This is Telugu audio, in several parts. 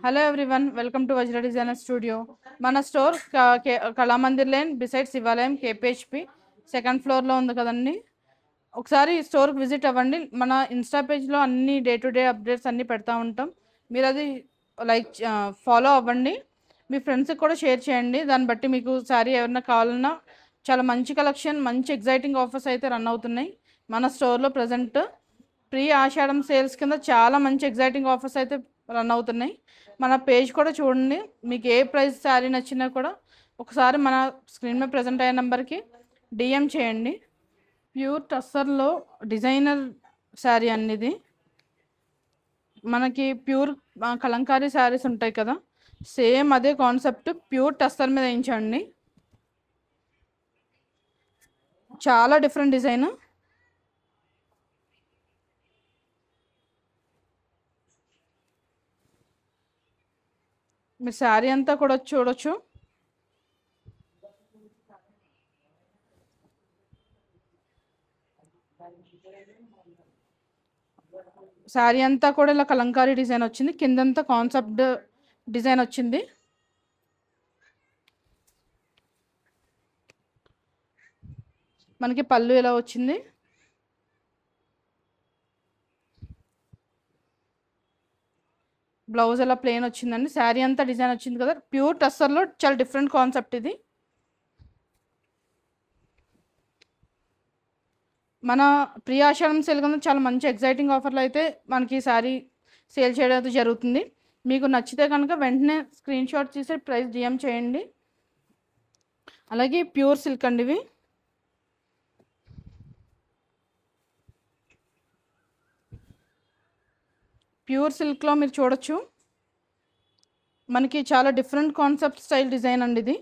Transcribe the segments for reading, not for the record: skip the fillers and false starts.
Hello everyone, welcome to Vajra designer studio. మన స్టోర్ కళామందిర్ లేన్ బిసైడ్ శివాలయం కేపీహెచ్పి సెకండ్ ఫ్లోర్లో ఉంది కదండి. ఒకసారి స్టోర్కి విజిట్ అవ్వండి. మన ఇన్స్టా పేజ్లో అన్ని డే టు డే అప్డేట్స్ అన్నీ పెడతా ఉంటాం. మీరు అది లైక్ ఫాలో అవ్వండి. మీ ఫ్రెండ్స్కి కూడా షేర్ చేయండి. దాన్ని బట్టి మీకు శారీ ఎవరైనా కావాలన్నా చాలా మంచి కలెక్షన్, మంచి ఎగ్జైటింగ్ ఆఫర్స్ అయితే రన్ అవుతున్నాయి మన స్టోర్లో. ప్రజెంట్ ప్రీ ఆషాఢం సేల్స్ కింద చాలా మంచి ఎగ్జైటింగ్ ఆఫర్స్ అయితే రన్ అవుతున్నాయి. మన పేజ్ కూడా చూడండి. మీకు ఏ ప్రైస్ శారీ నచ్చినా కూడా ఒకసారి మన స్క్రీన్ మీద ప్రజెంట్ అయ్యే నెంబర్కి డిఎం చేయండి. ప్యూర్ టస్సర్లో డిజైనర్ శారీ అనేది మనకి ప్యూర్ కలంకారీ శారీస్ ఉంటాయి కదా, సేమ్ అదే కాన్సెప్ట్ ప్యూర్ టస్సర్ మీద వేయించండి. చాలా డిఫరెంట్ డిజైన్. మీరు శారీ అంతా కూడా చూడొచ్చు. శారీ అంతా కూడా ఇలా కలంకారీ డిజైన్ వచ్చింది, కిందంతా కాన్సెప్ట్ డిజైన్ వచ్చింది. మనకి పళ్ళు ఇలా వచ్చింది. బ్లౌజ్ ఎలా ప్లెయిన్ వచ్చిందండి. శారీ అంతా డిజైన్ వచ్చింది కదా, ప్యూర్ టస్సర్లో చాలా డిఫరెంట్ కాన్సెప్ట్ ఇది. మన ప్రియాషారం సేల్ కన్నా చాలా మంచి ఎగ్జైటింగ్ ఆఫర్లు అయితే మనకి శారీ సేల్ చేయడం అయితే జరుగుతుంది. మీకు నచ్చితే కనుక వెంటనే స్క్రీన్ షాట్ తీసి ప్రైస్ డిఎం చేయండి. అలాగే ప్యూర్ సిల్క్ అండి ఇవి. ప్యూర్ సిల్క్లో మీరు చూడొచ్చు, మనకి చాలా డిఫరెంట్ కాన్సెప్ట్ స్టైల్ డిజైన్ అండి ఇది.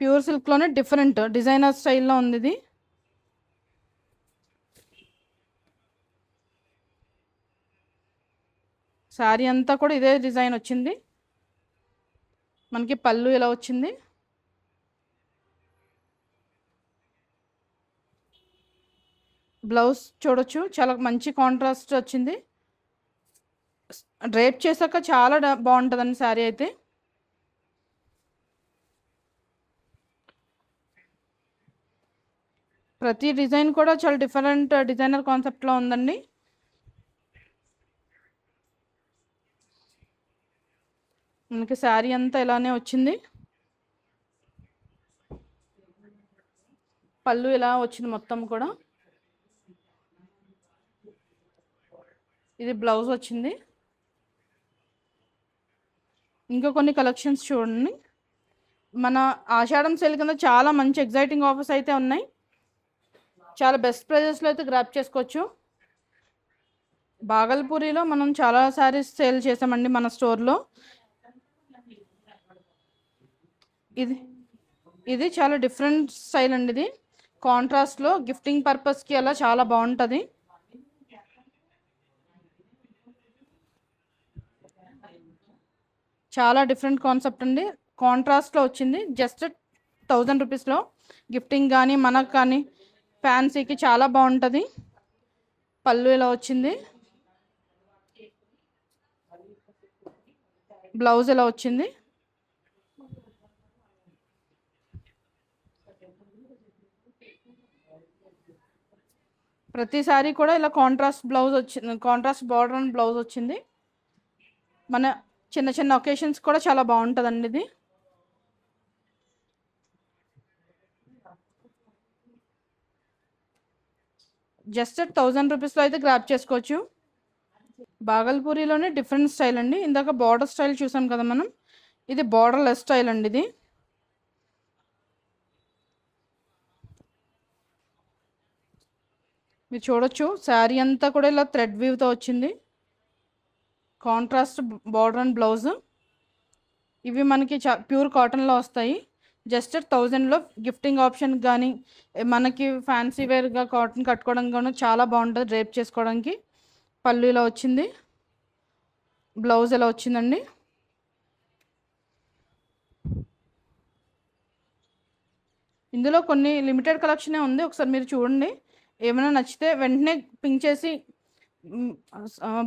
ప్యూర్ సిల్క్లోనే డిఫరెంట్ డిజైనర్ స్టైల్లో ఉంది ఇది. శారీ అంతా కూడా ఇదే డిజైన్ వచ్చింది. మనకి పళ్ళు ఇలా వచ్చింది. బ్లౌజ్ చూడొచ్చు, చాలా మంచి కాంట్రాస్ట్ వచ్చింది. డ్రేప్ చేశాక చాలా బాగుంటుందండి శారీ అయితే. ప్రతి డిజైన్ కూడా చాలా డిఫరెంట్ డిజైనర్ కాన్సెప్ట్లో ఉందండి. మనకి శారీ అంతా ఇలానే వచ్చింది. పళ్ళు ఇలా వచ్చింది మొత్తం కూడా. ఇది బ్లౌజ్ వచ్చింది. ఇంకా కొన్ని కలెక్షన్స్ చూడండి. మన ఆషాఢం సేల్ కింద చాలా మంచి ఎగ్జైటింగ్ ఆఫర్స్ అయితే ఉన్నాయి. చాలా బెస్ట్ ప్రైజెస్లో అయితే గ్రాప్ చేసుకోవచ్చు. బాగల్పూరిలో మనం చాలా శారీస్ సేల్ చేసామండి మన స్టోర్లో. ఇది ఇది చాలా డిఫరెంట్ స్టైల్ అండి. ఇది కాంట్రాస్ట్లో గిఫ్టింగ్ పర్పస్కి అలా చాలా బాగుంటుంది. చాలా డిఫరెంట్ కాన్సెప్ట్ అండి. కాంట్రాస్ట్లో వచ్చింది. జస్ట్ 1000 రూపీస్లో గిఫ్టింగ్ కానీ మనకు కానీ ఫ్యాన్సీకి చాలా బాగుంటుంది. పళ్ళు ఇలా వచ్చింది. బ్లౌజ్ ఇలా వచ్చింది. ప్రతిసారి కూడా ఇలా కాంట్రాస్ట్ బ్లౌజ్ వచ్చింది, కాంట్రాస్ట్ బార్డర్ అండ్ బ్లౌజ్ వచ్చింది. మన చిన్న చిన్న ఒకేషన్స్ కూడా చాలా బాగుంటుందండి ఇది. జస్ట్ 1000 రూపీస్లో అయితే గ్రాప్ చేసుకోవచ్చు. బాగల్పూరిలోనే డిఫరెంట్ స్టైల్ అండి. ఇందాక బార్డర్ స్టైల్ చూసాం కదా మనం, ఇది బార్డర్ లెస్ స్టైల్ అండి. ఇది మీరు చూడొచ్చు, శారీ అంతా కూడా ఇలా థ్రెడ్ వీవ్తో వచ్చింది. Contrast border and blouse. ఇవి మనకి ప్యూర్ కాటన్లో వస్తాయి. జస్ట్ 1000లో గిఫ్టింగ్ ఆప్షన్ కానీ మనకి ఫ్యాన్సీ వేర్గా కాటన్ కట్టుకోవడం కానీ చాలా బాగుంటుంది డ్రేప్ చేసుకోవడానికి. పళ్ళు ఇలా వచ్చింది. బ్లౌజ్ ఇలా వచ్చిందండి. ఇందులో కొన్ని లిమిటెడ్ కలెక్షనే ఉంది, ఒకసారి మీరు చూడండి. ఏమైనా నచ్చితే వెంటనే పింక్ చేసి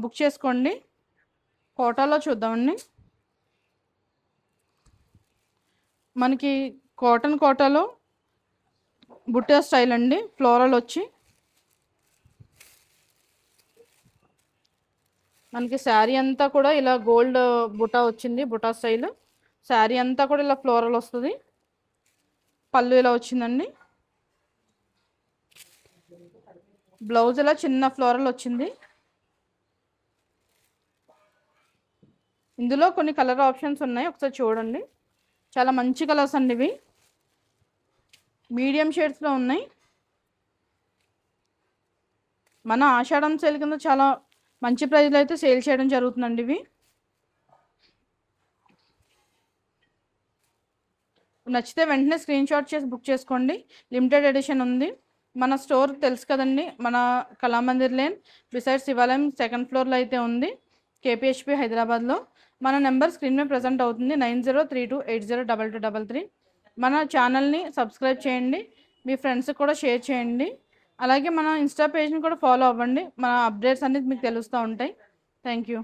బుక్ చేసుకోండి. కోటాలో చూద్దామండి. మనకి కాటన్ కోటాలో బుట్టా స్టైల్ అండి, ఫ్లోరల్ వచ్చి మనకి శారీ అంతా కూడా ఇలా గోల్డ్ బుటా వచ్చింది, బుటా స్టైల్. శారీ అంతా కూడా ఇలా ఫ్లోరల్ వస్తుంది. పళ్ళు ఇలా వచ్చిందండి. బ్లౌజ్ ఇలా చిన్న ఫ్లోరల్ వచ్చింది. ఇందులో కొన్ని కలర్ ఆప్షన్స్ ఉన్నాయి, ఒకసారి చూడండి. చాలా మంచి కలర్స్ అండి ఇవి, మీడియం షేడ్స్లో ఉన్నాయి. మన ఆషాఢం సేల్ కింద చాలా మంచి ప్రైస్లో అయితే సేల్ చేయడం జరుగుతుందండి ఇవి. నచ్చితే వెంటనే స్క్రీన్ షాట్ చేసి బుక్ చేసుకోండి. లిమిటెడ్ ఎడిషన్ ఉంది. మన స్టోర్ తెలుసు కదండి, మన కళామందిర్ లేన్ బిసైడ్ శివాలయం సెకండ్ ఫ్లోర్లో అయితే ఉంది, కేపీహెచ్పి హైదరాబాద్లో. మన నెంబర్ స్క్రీన్ మీద ప్రజెంట్ అవుతుంది, 9032802233. మన ఛానల్ని సబ్స్క్రైబ్ చేయండి, మీ ఫ్రెండ్స్కి కూడా షేర్ చేయండి. అలాగే మన ఇన్స్టా పేజ్ని కూడా ఫాలో అవ్వండి, మన అప్డేట్స్ అనేది మీకు తెలుస్తూ ఉంటాయి. Thank you.